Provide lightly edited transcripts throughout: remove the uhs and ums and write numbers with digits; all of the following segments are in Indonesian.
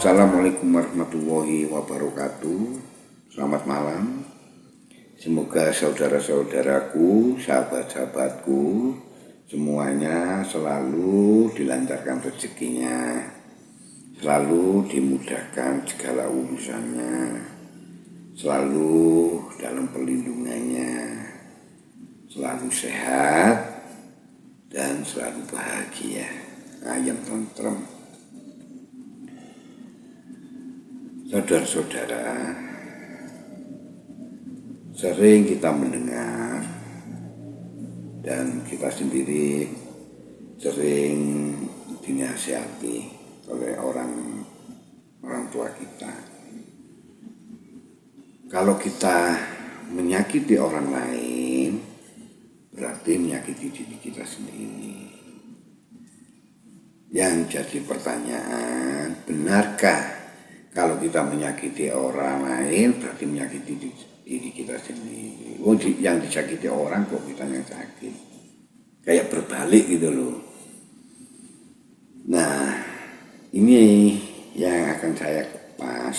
Assalamualaikum warahmatullahi wabarakatuh. Selamat malam. Semoga saudara-saudaraku, sahabat-sahabatku semuanya selalu dilancarkan rezekinya, selalu dimudahkan segala urusannya, selalu dalam perlindungannya, selalu sehat dan selalu bahagia, ayam tentrem. Saudara-saudara, sering kita mendengar dan kita sendiri sering dinasihati oleh orang tua kita. Kalau kita menyakiti orang lain, berarti menyakiti diri kita sendiri. Yang jadi pertanyaan, benarkah kalau kita menyakiti orang lain berarti menyakiti diri kita sendiri? Yang disakiti orang kok kita yang sakit. Kayak berbalik gitu loh. Nah, ini yang akan saya kupas,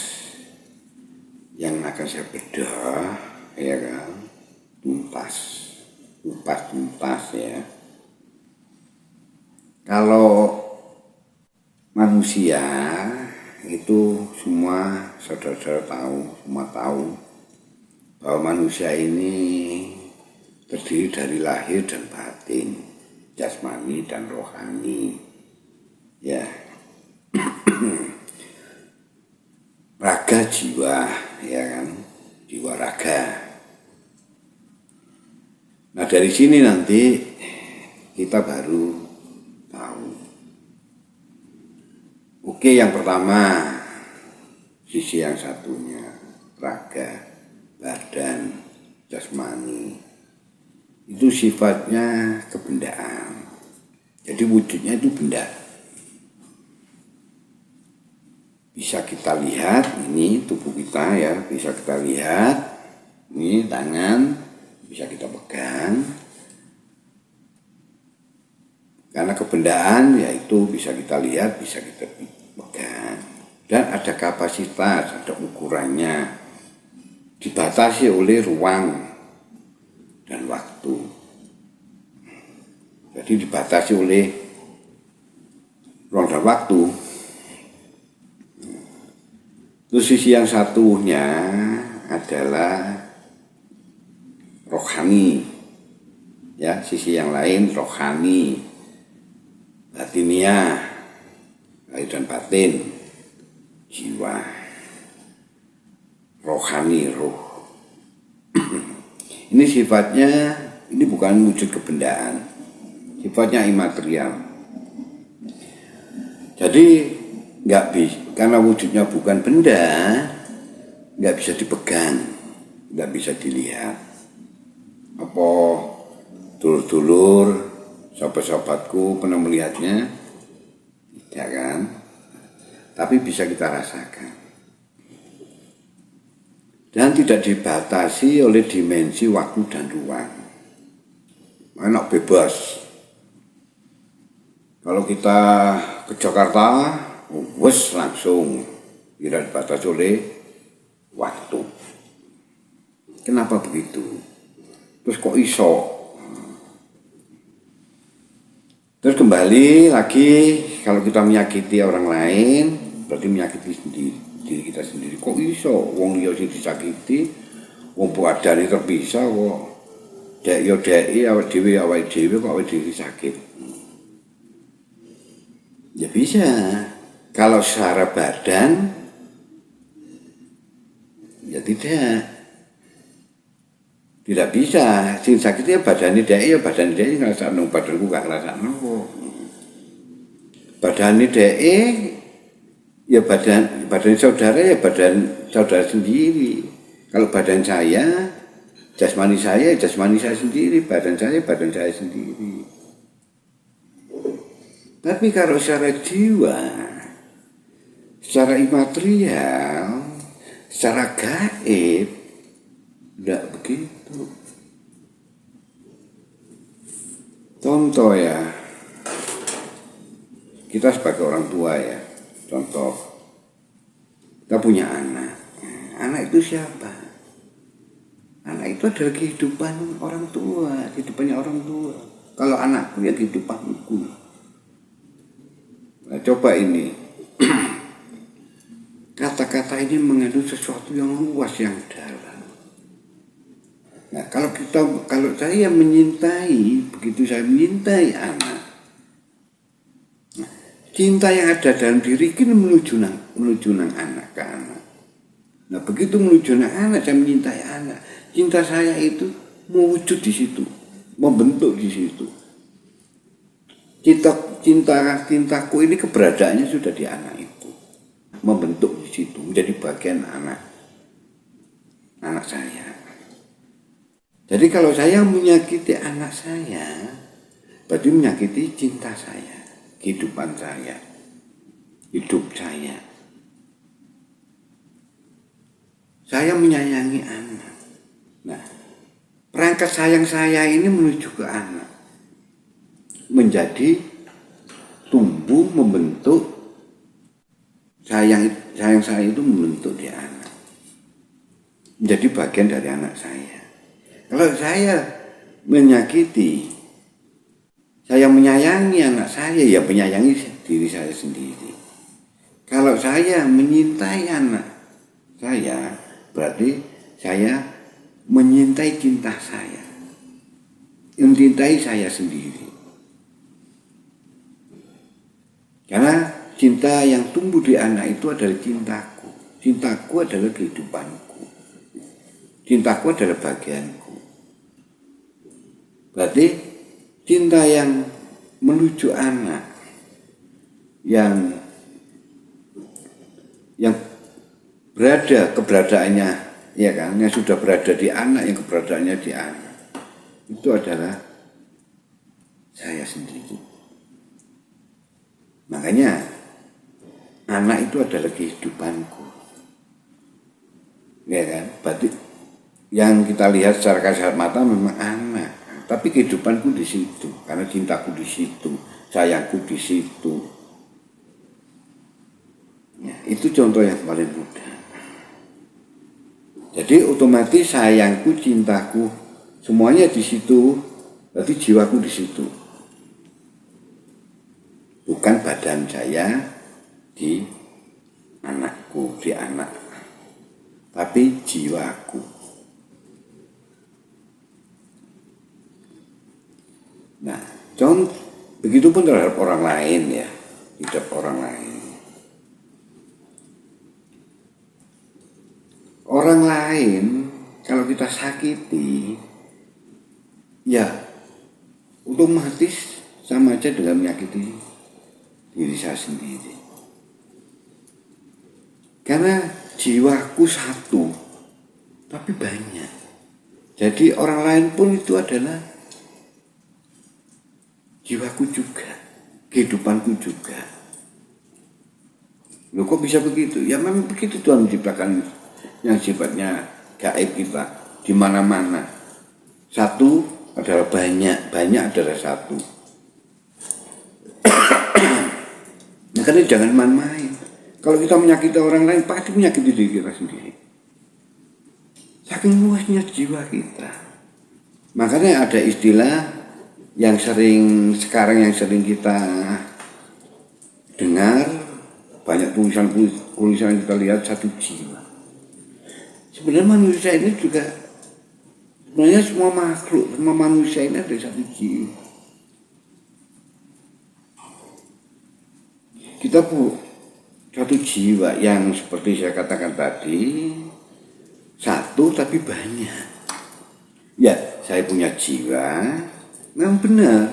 yang akan saya bedah, ya kan, tuntas ya. Kalau manusia itu semua saudara-saudara semua tahu bahwa manusia ini terdiri dari lahir dan batin, jasmani dan rohani. Ya. Raga jiwa, ya kan? Jiwa raga. Nah, dari sini nanti kita baru tahu. Oke, yang pertama, sisi yang satunya, raga, badan, jasmani. Itu sifatnya kebendaan. Jadi wujudnya itu benda. Bisa kita lihat, ini tubuh kita ya, bisa kita lihat, ini tangan, bisa kita pegang. Karena kebendaan yaitu bisa kita lihat, bisa kita pegang. Dan ada kapasitas, ada ukurannya. Dibatasi oleh ruang dan waktu. Jadi dibatasi oleh ruang dan waktu. Terus sisi yang satunya adalah rohani. Ya, sisi yang lain rohani. Batiniah, lahir dan batin, jiwa, rohani, roh. Ini sifatnya, ini bukan wujud kebendaan, sifatnya imaterial. Jadi nggak bisa, karena wujudnya bukan benda, nggak bisa dipegang, nggak bisa dilihat. Apa dulur-dulur, sahabat-sahabatku pernah melihatnya? Tidak kan? Tapi bisa kita rasakan. Dan tidak dibatasi oleh dimensi waktu dan ruang. Enak bebas. Kalau kita ke Jakarta, wes langsung tidak dibatasi oleh waktu. Kenapa begitu? Terus kok iso? Terus kembali lagi, kalau kita menyakiti orang lain, berarti menyakiti diri kita sendiri. Kok iso? Wong liya sing disakiti, wong badane terpisah kok. Dek yo deki awake dhewe kok awake dhewe sakit. Ya bisa. Kalau secara badan ya tidak bisa. Sing sakitnya badane dhek ya badane dhek ngrasakno, badanku gak ngrasakno kok. Badane dhek ya badan saudara ya badan saudara sendiri. Kalau badan saya, jasmani saya sendiri, badan saya sendiri. Tapi kalau secara jiwa, secara imaterial, secara gaib, tidak begitu. Contoh ya, kita sebagai orang tua ya, contoh punya anak. Anak itu siapa? Anak itu adalah kehidupan orang tua, kehidupannya orang tua. Kalau anakku ya kehidupanku. Nah, coba ini. Kata-kata ini mengandung sesuatu yang luas, yang dalam. Nah, kalau saya menyintai, begitu saya menyintai anak, cinta yang ada dalam diri ini menuju nang anak ke anak. Nah, begitu menuju nang anak, saya menyintai anak. Cinta saya itu mewujud di situ, membentuk di situ. Cintaku ini keberadaannya sudah di anak itu, membentuk di situ, menjadi bagian anak saya. Jadi kalau saya menyakiti anak saya, berarti menyakiti cinta saya, kehidupan saya, hidup saya. Saya menyayangi anak. Nah, perangkat sayang saya ini menuju ke anak, menjadi tumbuh, membentuk sayang saya itu membentuk di anak, menjadi bagian dari anak saya. Kalau saya menyakiti, saya menyayangi anak saya, ya menyayangi diri saya sendiri. Kalau saya menyintai anak saya, berarti saya menyintai cinta saya, mencintai saya sendiri. Karena cinta yang tumbuh di anak itu adalah cintaku. Cintaku adalah kehidupanku. Cintaku adalah bagianku. Berarti cinta yang menuju anak, yang keberadaannya, ya kan, yang sudah berada di anak, yang keberadaannya di anak, itu adalah saya sendiri. Makanya anak itu adalah kehidupanku, ya kan. Berarti yang kita lihat secara kasat mata memang anak, tapi kehidupanku di situ, karena cintaku di situ, sayangku di situ. Ya, itu contoh yang paling mudah. Jadi otomatis sayangku, cintaku, semuanya di situ, berarti jiwaku di situ. Bukan badan saya di anakku, di anak, tapi jiwaku. Nah, begitu pun terhadap orang lain, ya, hidup orang lain. Orang lain kalau kita sakiti, ya otomatis sama aja dengan menyakiti diri saya sendiri. Karena jiwaku satu, tapi banyak. Jadi orang lain pun itu adalah jiwaku juga, kehidupanku juga. Loh, kok bisa begitu? Ya memang begitu Tuhan menciptakan yang sifatnya gaib kita di mana-mana. Satu adalah banyak, banyak adalah satu. Makanya jangan main-main. Kalau kita menyakiti orang lain, pasti menyakiti diri kita sendiri. Saking luasnya jiwa kita. Makanya ada istilah yang sering kita dengar, banyak tulisan kita lihat, satu jiwa. Sebenarnya manusia ini juga, sebenarnya semua makhluk, semua manusia ini ada satu jiwa. Kita satu jiwa yang seperti saya katakan tadi, satu tapi banyak. Ya, saya punya jiwa, memang benar,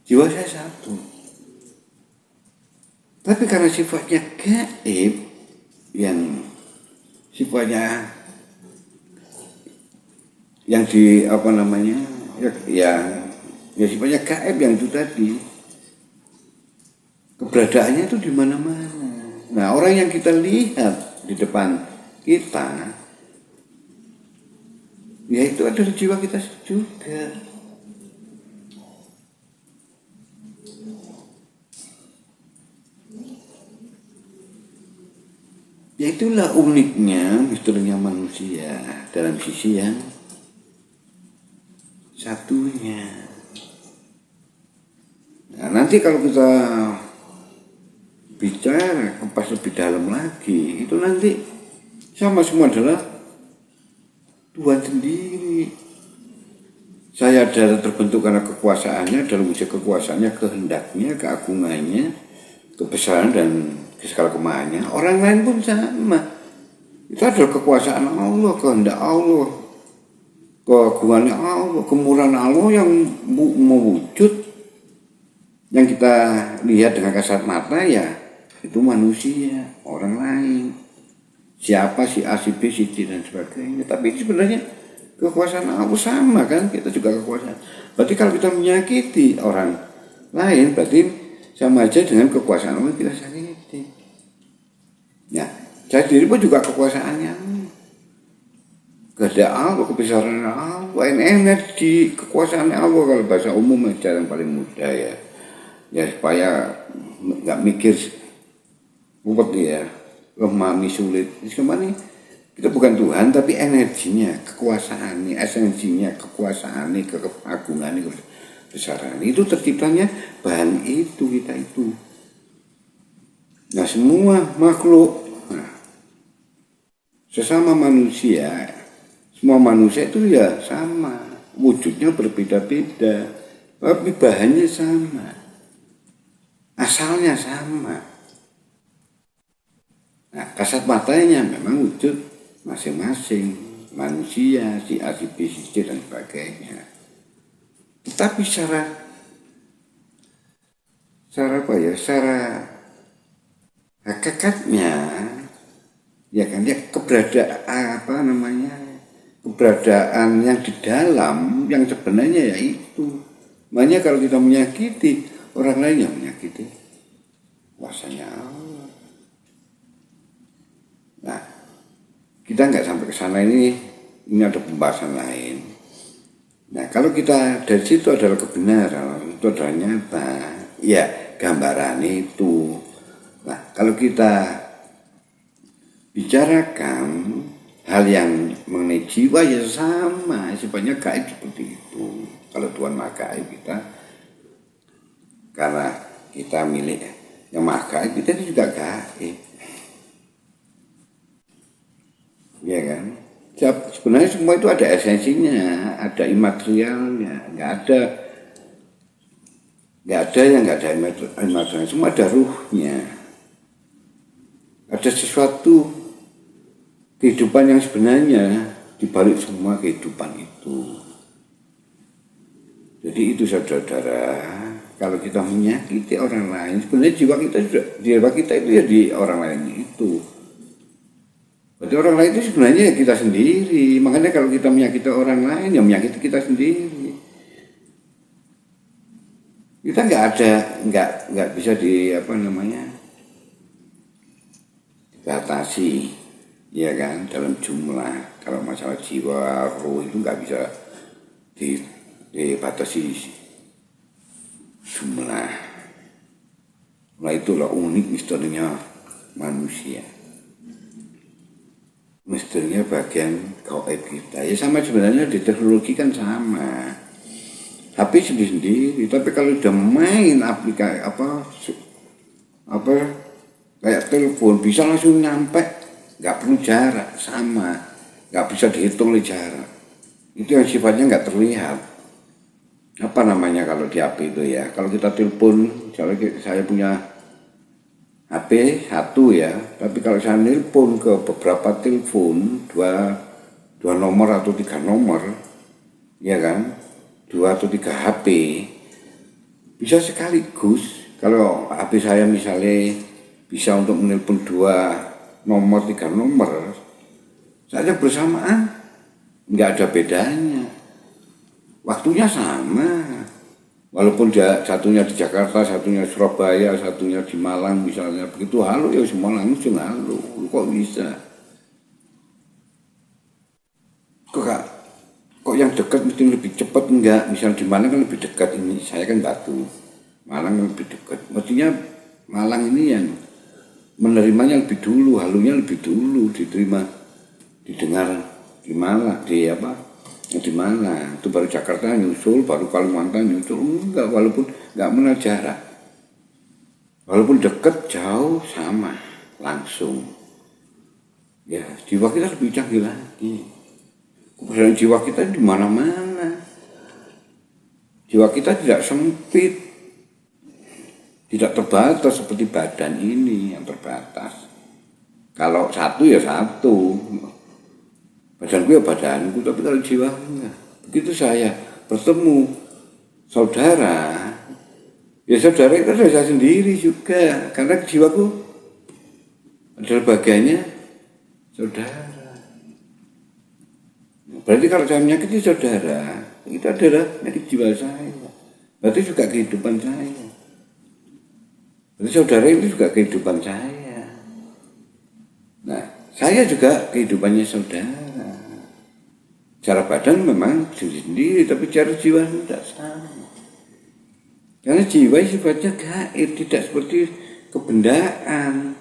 jiwa saya satu. Tapi karena sifatnya gaib, yang sifatnya yang sifatnya gaib yang itu tadi, keberadaannya itu di mana-mana. Nah, orang yang kita lihat di depan kita, ya itu adalah jiwa kita juga. Ya itu Itulah uniknya misterinya manusia dalam sisi yang satunya. Nah, nanti kalau kita bicara pas lebih dalam lagi, itu nanti sama semua adalah Tuhan sendiri. Saya adalah terbentuk karena kekuasaannya, dalam wujud kekuasaannya, kehendaknya, keagungannya, kebesaran dan segala kemahannya. Orang lain pun sama. Itu adalah kekuasaan Allah, kehendak Allah, keagungannya Allah, kemurahan Allah yang mewujud. Yang kita lihat dengan kasat mata ya itu manusia, orang lain. Siapa si A, si B, si C dan sebagainya. Tapi sebenarnya kekuasaan Allah sama kan, kita juga kekuasaan. Berarti kalau kita menyakiti orang lain, berarti sama aja dengan kekuasaan Allah kita sakiti. Ya, saya sendiri pun juga kekuasaannya. Kehendak Allah, kebesaran Allah, energi kekuasaan Allah kalau bahasa umum cara yang paling mudah ya. Ya supaya nggak mikir ruwet ya, memahami sulit. Sebenarnya kita bukan Tuhan tapi energinya, kekuasaannya, esensinya, kekuasaannya, keagungannya, kebesaran itu terciptanya bahan itu kita itu. Nah semua makhluk, sesama manusia, semua manusia itu ya sama, wujudnya berbeda-beda, tapi bahannya sama. Asalnya sama. Nah, kasat matanya memang wujud masing-masing manusia, si A, si B, si C dan sebagainya. Tetapi secara hakikatnya, ya kan dia keberadaan yang di dalam yang sebenarnya yaitu. Makanya kalau kita menyakiti orang lain yang menyakiti kuasanya Allah. Nah, kita nggak sampai ke sana ini ada pembahasan lain. Nah, kalau kita dari situ adalah kebenaran, itu adalah nyata, ya gambaran itu. Nah, kalau kita bicarakan hal yang mengenai jiwa ya sama, sifatnya gaib seperti itu. Kalau Tuhan Maha Gaib kita, karena kita milik yang Maha Gaib, kita ini juga gaib. Ya kan? Sebenarnya semua itu ada esensinya, ada imaterialnya, nggak ada yang nggak ada imaterialnya, semua ada ruhnya. Ada sesuatu kehidupan yang sebenarnya dibalik semua kehidupan itu. Jadi itu saudara-saudara, kalau kita menyakiti orang lain, sebenarnya jiwa kita itu ya di orang lain itu. Berarti orang lain itu sebenarnya ya kita sendiri. Makanya kalau kita menyakiti orang lain, ya menyakiti kita sendiri. Kita nggak bisa dibatasi, ya kan, dalam jumlah. Kalau masalah jiwa, roh itu nggak bisa dibatasi jumlah. Nah itulah unik misterinya manusia. Misterinya bagian gaib kita. Ya sama sebenarnya di teknologi kan sama. HP sendiri, tapi kalau udah main aplikasi kayak telepon bisa langsung nyampe, nggak perlu jarak, sama, nggak bisa dihitung oleh jarak. Itu yang sifatnya nggak terlihat. Apa namanya kalau di HP itu ya? Kalau kita telepon, misalnya saya punya HP satu ya, tapi kalau saya nelpon ke beberapa telepon, dua nomor atau 3 nomor, ya kan, 2 atau 3 HP, bisa sekaligus. Kalau HP saya misalnya bisa untuk menelpon 2 nomor, 3 nomor, saja bersamaan, nggak ada bedanya, waktunya sama. Walaupun satunya di Jakarta, satunya Surabaya, satunya di Malang misalnya, begitu halo ya semua langsung halo. Kok bisa? Kok yang dekat mesti lebih cepat? Enggak, misalnya di Malang kan lebih dekat, ini saya kan Batu, Malang kan lebih dekat. Maksudnya Malang ini menerimanya lebih dulu, halunya lebih dulu diterima, didengar di Malang, di Malang. Itu baru Jakarta nyusul, baru Kalimantan nyusul. Enggak, walaupun enggak mengenal jarak, walaupun deket jauh sama, langsung. Ya, jiwa kita lebih canggih lagi. Keberadaan jiwa kita di mana-mana. Jiwa kita tidak sempit, tidak terbatas seperti badan ini yang terbatas. Kalau satu ya satu, badanku ya badanku, tapi kalau jiwa enggak. Begitu saya bertemu saudara, ya saudara itu adalah saya sendiri juga, karena jiwaku adalah bagiannya saudara. Berarti kalau saya menyakiti saudara, itu adalah menyakiti jiwa saya. Berarti juga kehidupan saya. Berarti saudara itu juga kehidupan saya. Nah, saya juga kehidupannya saudara. Cara badan memang sendiri, tapi cara jiwa tidak sama. Karena jiwa sifatnya gaib, tidak seperti kebendaan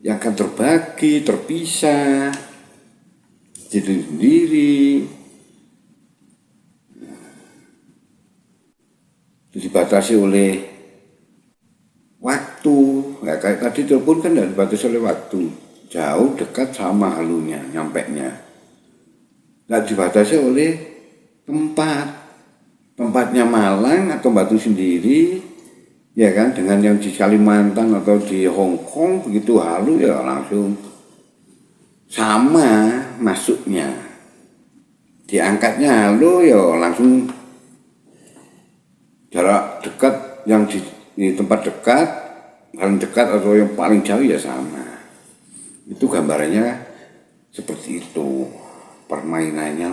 yang akan terbagi, terpisah, jadi sendiri. Dibatasi oleh waktu. Ya, kayak tadi telepon kan tidak dibatasi oleh waktu. Jauh, dekat, sama halunya, nyampeknya. Tidak dibatasi oleh tempat. Tempatnya Malang atau Batu sendiri, ya kan, dengan yang di Kalimantan atau di Hong Kong, begitu halu ya langsung sama masuknya. Diangkatnya halu ya langsung jarak dekat, yang di tempat dekat, paling dekat atau yang paling jauh ya sama. Itu gambarannya seperti itu. Permainannya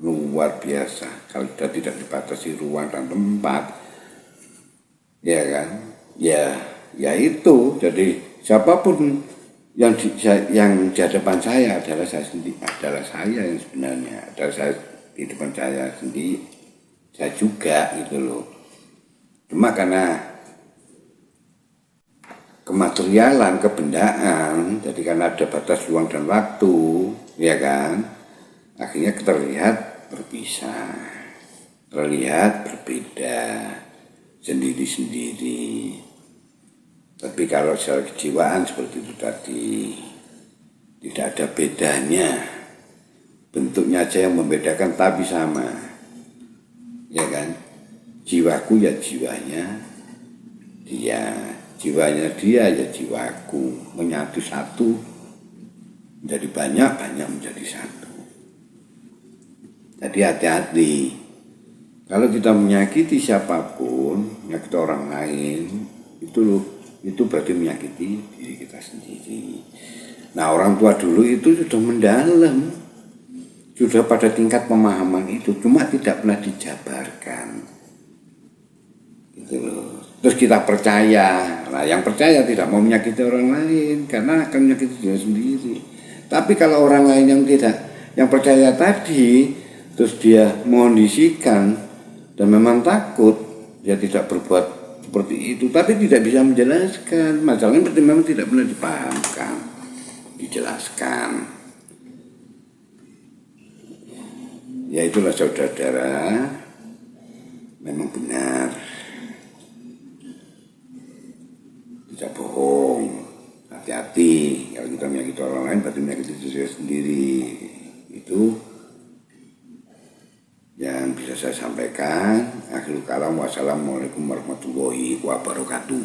luar biasa. Kalau sudah tidak dibatasi ruang dan tempat, ya kan, ya itu. Jadi siapapun yang di hadapan saya adalah saya sendiri, adalah saya yang sebenarnya, adalah saya di depan saya sendiri, saya juga gitu loh. Cuma karena kematerialan, kebendaan, jadi karena ada batas ruang dan waktu, ya kan, akhirnya terlihat berpisah, terlihat berbeda, sendiri-sendiri. Tapi kalau secara kejiwaan seperti itu tadi, tidak ada bedanya. Bentuknya aja yang membedakan tapi sama, ya kan. Jiwaku ya jiwanya dia, jiwanya dia ya jiwaku, menyatu satu menjadi banyak, banyak menjadi satu. Jadi hati-hati, kalau kita menyakiti siapapun, menyakiti orang lain, itu berarti menyakiti diri kita sendiri. Nah, orang tua dulu itu sudah mendalam, sudah pada tingkat pemahaman itu, cuma tidak pernah dijabarkan. Gitu loh. Terus kita percaya, nah yang percaya tidak mau menyakiti orang lain karena akan menyakiti diri sendiri. Tapi kalau orang lain yang tidak, yang percaya tadi, terus dia mengondisikan dan memang takut, dia tidak berbuat seperti itu, tapi tidak bisa menjelaskan. Masalahnya berarti memang tidak pernah dipahamkan, dijelaskan. Ya itulah saudara-saudara, memang benar. Tidak bohong, hati-hati. Kalau kita menyakiti orang lain berarti menyakiti diri sendiri. Itu yang bisa saya sampaikan. Akhirul kalam, wassalamualaikum warahmatullahi wabarakatuh.